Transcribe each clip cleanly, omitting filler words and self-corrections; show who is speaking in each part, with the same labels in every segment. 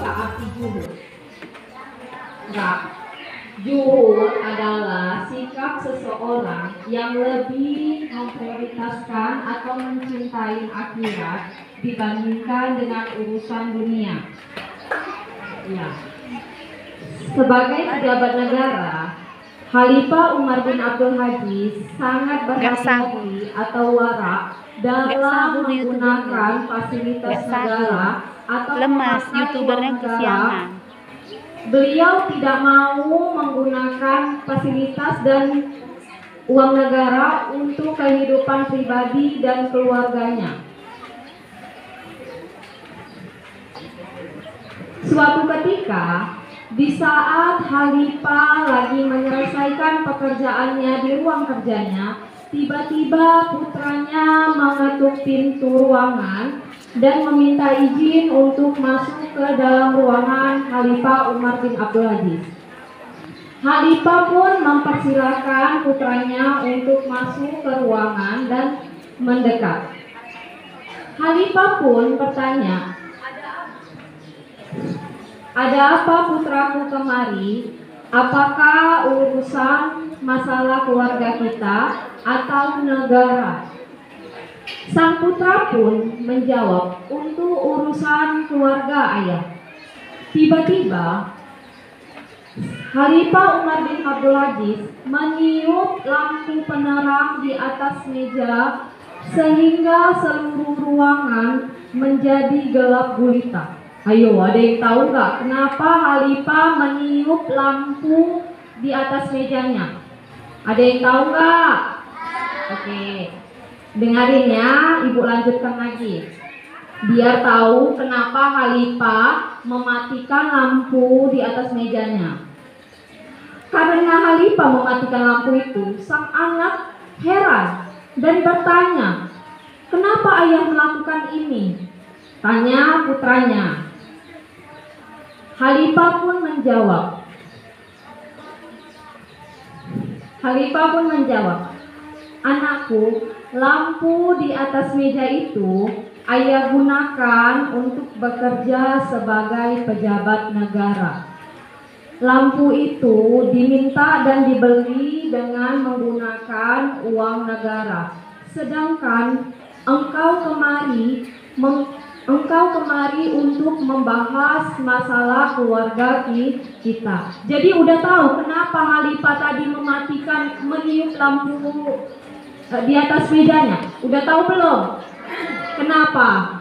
Speaker 1: nggak arti zuhud? Nggak. Zuhud adalah sikap seseorang yang lebih memprioritaskan atau mencintai akhirat dibandingkan dengan urusan dunia. Ya. Sebagai pejabat negara, Khalifah Umar bin Abdul Aziz sangat berhati-hati atau warak dalam menggunakan fasilitas negara atau
Speaker 2: lemas,
Speaker 1: memakai
Speaker 2: youtubernya
Speaker 1: uang
Speaker 2: kesiangan.
Speaker 1: negara. Beliau tidak mau menggunakan fasilitas dan uang negara untuk kehidupan pribadi dan keluarganya. Suatu ketika, di saat Khalifah lagi menyelesaikan pekerjaannya di ruang kerjanya, tiba-tiba putranya mengetuk pintu ruangan dan meminta izin untuk masuk ke dalam ruangan Khalifah Umar bin Abdul Aziz. Khalifah pun mempersilahkan putranya untuk masuk ke ruangan dan mendekat. Khalifah pun bertanya, "Ada apa putraku kemari? Apakah urusan masalah keluarga kita atau negara?" Sang putra pun menjawab, "Untuk urusan keluarga, ayah." Tiba-tiba Khalifah Umar bin Abdul Aziz meniup lampu penerang di atas meja sehingga seluruh ruangan menjadi gelap gulita. Ayo, ada yang tahu nggak kenapa Khalifah meniup lampu di atas mejanya? Ada yang tahu nggak? Oke, dengarin ya, ibu lanjutkan lagi. Biar tahu kenapa Khalifah mematikan lampu di atas mejanya. Karena Khalifah mematikan lampu itu, sang anak heran dan bertanya, "Kenapa ayah melakukan ini?" Tanya putranya. Khalifah pun menjawab, "Anakku, lampu di atas meja itu ayah gunakan untuk bekerja sebagai pejabat negara. Lampu itu diminta dan dibeli dengan menggunakan uang negara. Sedangkan engkau kemari untuk membahas masalah keluarga kita." Jadi udah tahu kenapa Khalifah tadi meniup lampu di atas mejanya? Udah tahu belum? Kenapa?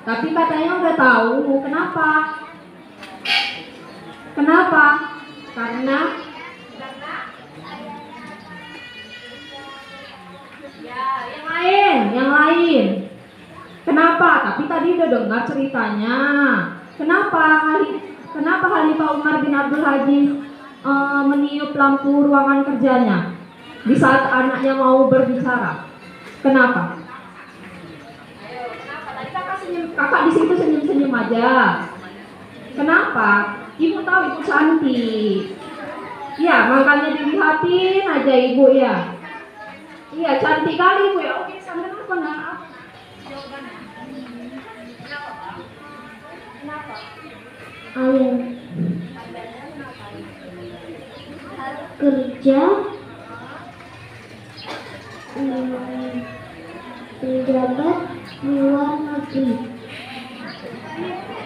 Speaker 1: Tapi katanya udah tahu. Kenapa? Karena yang lain. Kenapa? Tapi tadi udah dengar ceritanya. Kenapa Khalifah Umar bin Abdul Aziz meniup lampu ruangan kerjanya di saat anaknya mau berbicara? Kenapa? Kakak di situ senyum-senyum aja. Kenapa? Ibu tahu ibu cantik. Ya, makanya dilihatin aja ibu ya. Iya, cantik kali ibu ya. Oke, sampai apa enggak? Kenapa?
Speaker 3: Kerja pejabat di luar negeri.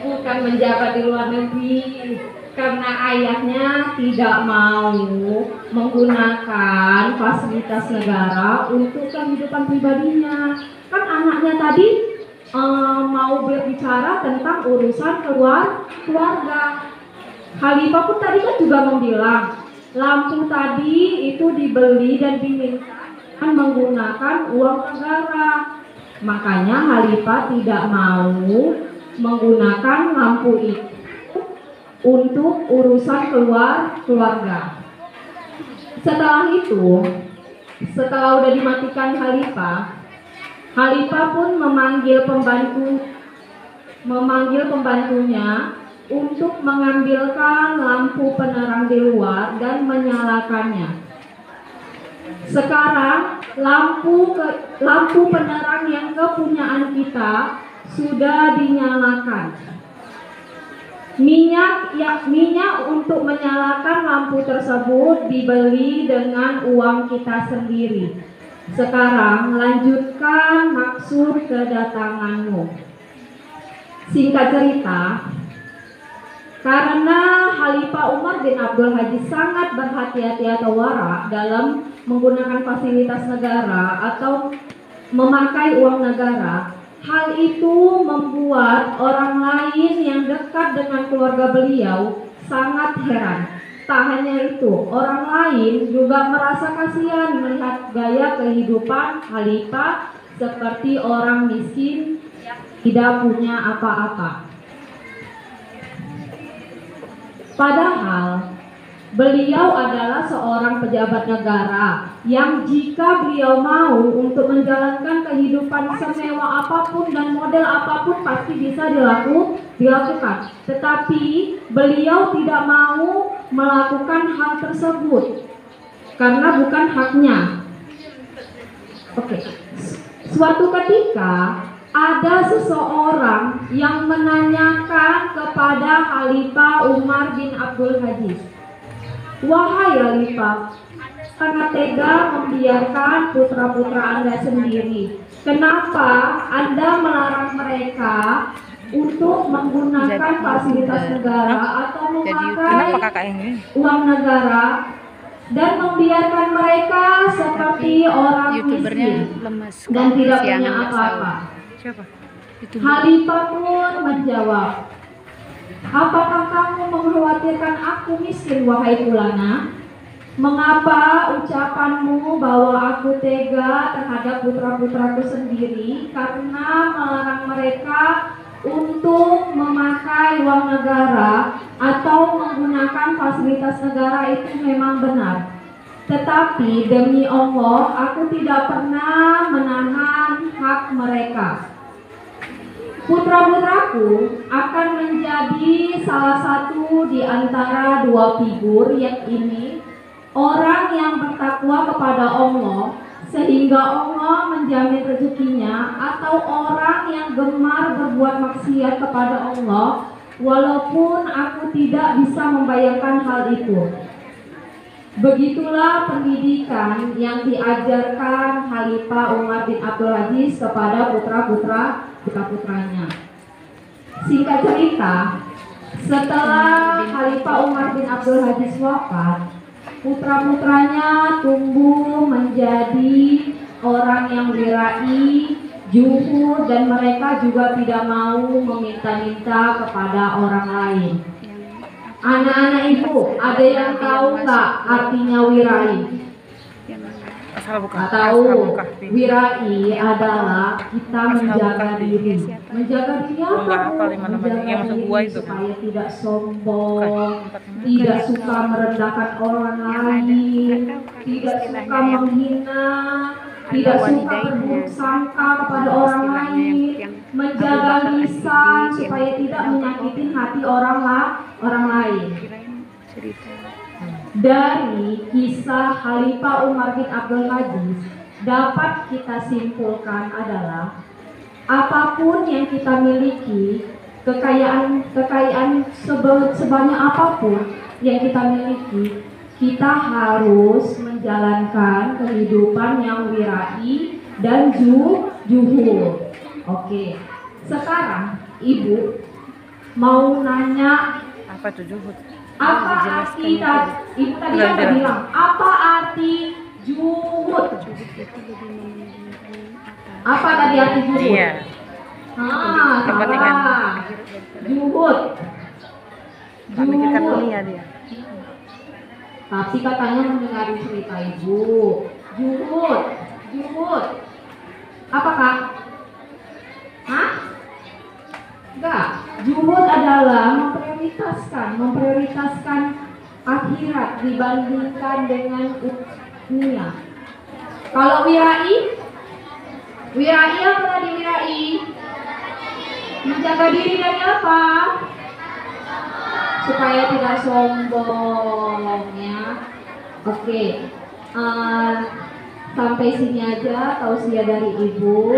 Speaker 1: Bukan menjabat di luar negeri, karena ayahnya tidak mau menggunakan fasilitas negara untuk kehidupan pribadinya. Kan anaknya tadi mau berbicara tentang urusan keluarga. Khalifah pun tadi kan juga bilang, lampu tadi itu dibeli dan diminta menggunakan uang negara. Makanya Khalifah tidak mau menggunakan lampu itu untuk urusan keluarga. Setelah udah dimatikan Khalifah pun memanggil pembantunya untuk mengambilkan lampu penerang di luar dan menyalakannya. Sekarang lampu penerang yang kepunyaan kita sudah dinyalakan. Minyak untuk menyalakan lampu tersebut dibeli dengan uang kita sendiri. Sekarang lanjutkan maksud kedatanganmu. Singkat cerita, karena Khalifah Umar bin Abdul Aziz sangat berhati-hati atau wara dalam menggunakan fasilitas negara atau memakai uang negara, hal itu membuat orang lain yang dekat dengan keluarga beliau sangat heran. Tak hanya itu, orang lain juga merasa kasihan melihat gaya kehidupan Khalifah seperti orang miskin yang tidak punya apa-apa. Padahal beliau adalah seorang pejabat negara yang jika beliau mau untuk menjalankan kehidupan semewah apapun dan model apapun pasti bisa dilakukan. Tetapi beliau tidak mau melakukan hal tersebut karena bukan haknya. Oke. Suatu ketika ada seseorang yang menanyakan kepada Khalifah Umar bin Abdul Aziz, "Wahai Khalifah, sangat tega membiarkan putra-putra Anda sendiri. Kenapa Anda melarang mereka untuk menggunakan fasilitas negara atau memakai uang negara dan membiarkan mereka seperti orang miskin dan tidak punya apa-apa?" Khalifah pun menjawab, "Apakah kamu mengkhawatirkan aku miskin, wahai Fulana? Mengapa ucapanmu bahwa aku tega terhadap putra-putraku sendiri karena melarang mereka untuk memakai uang negara atau menggunakan fasilitas negara itu memang benar. Tetapi demi Allah, aku tidak pernah menahan hak mereka. Putra-putraku akan menjadi salah satu di antara dua figur yang ini, orang yang bertakwa kepada Allah sehingga Allah menjamin rezekinya, atau orang yang gemar berbuat maksiat kepada Allah walaupun aku tidak bisa membayangkan hal itu." Begitulah pendidikan yang diajarkan Khalifah Umar bin Abdul Aziz kepada putra-putranya. Singkat cerita, setelah Khalifah Umar bin Abdul Aziz wafat, putra-putranya tumbuh menjadi orang yang wirai, juhud, dan mereka juga tidak mau meminta-minta kepada orang lain. Anak-anak ibu, ada yang tahu nggak artinya wirai? Tahu, wirai adalah kita menjaga diri. Menjaga diri apa? Menjaga diri supaya tidak sombong, tidak suka merendahkan orang lain, tidak suka menghina, tidak suka berburuk sangka kepada orang lain, menjaga lisan supaya tidak menyakiti hati orang lain. Dari kisah Khalifah Umar bin Abdul Aziz dapat kita simpulkan adalah apapun yang kita miliki, kekayaan sebanyak apapun yang kita miliki, kita harus menjalankan kehidupan yang wirai dan juhud. Oke, sekarang ibu mau nanya
Speaker 2: apa itu juhud?
Speaker 1: Apa arti ibu tadi apa bilang? Apa arti juhud? Apa tadi arti juhud?
Speaker 2: Iya.
Speaker 1: Salah. Juhud.
Speaker 2: Memikirkan dunia dia.
Speaker 1: Tapi katanya mendengar cerita ibu. Juhud. Apa kak? Hah? Enggak. Juhud adalah memprioritaskan akhirat dibandingkan dengan dunia. Kalau wirai apa tadi wirai? Menjaga diri dari apa? Supaya tidak sombong ya. Oke. Sampai sini aja tausiah dari ibu.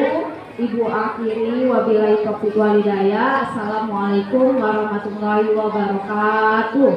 Speaker 1: Ibu akhiri, wabillahi taufiq wal hidayah. Assalamualaikum warahmatullahi wabarakatuh.